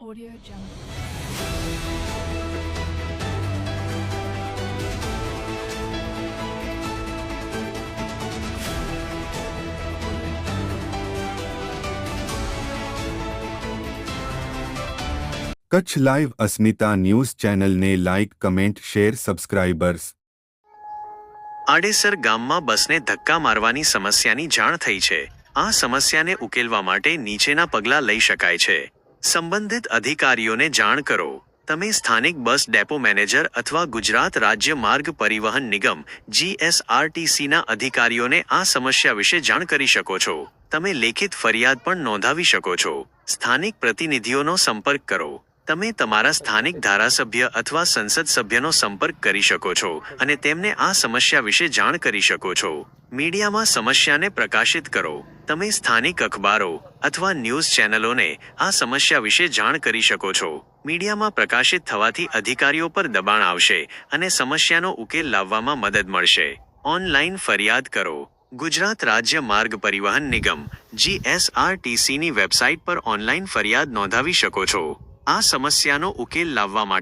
Audio Jungle. Kutch live અસ્મિતા news ચેનલને like comment share subscribers Adesar ગામમાં બસને ધક્કા મારવાની સમસ્યાની જાણ થઈ છે। આ સમસ્યાને ઉકેલવા માટે નીચેના પગલાં લઈ શકાય છે। સંબંધિત અધિકારીઓને જાણ કરો। તમે સ્થાનિક બસ ડેપો મેનેજર અથવા ગુજરાત રાજ્ય માર્ગ પરિવહન નિગમ GSRTCના અધિકારીઓને આ સમસ્યા વિશે જાણ કરી શકો છો। તમે લેખિત ફરિયાદ પણ નોંધાવી શકો છો। સ્થાનિક પ્રતિનિધિઓનો સંપર્ક કરો। તમે તમારા સ્થાનિક ધારાસભ્ય અથવા સંસદ સભ્યનો સંપર્ક કરી શકો છો અને તેમને આ સમસ્યા વિશે જાણ કરી શકો છો। મીડિયામાં સમસ્યાને પ્રકાશિત કરો। તમે સ્થાનિક અખબારો અથવા ન્યૂઝ ચેનલોને આ સમસ્યા વિશે જાણ કરી શકો છો। મીડિયામાં પ્રકાશિત થવાથી અધિકારીઓ પર દબાણ આવશે અને સમસ્યાનો ઉકેલ લાવવામાં મદદ મળશે। ઓનલાઈન ફરિયાદ કરો। ગુજરાત રાજ્ય માર્ગ પરિવહન નિગમ GSRTCની વેબસાઇટ પર ઓનલાઈન ફરિયાદ નોંધાવી શકો છો। આ સમસ્યાનો ઉકેલ લાવવા માટે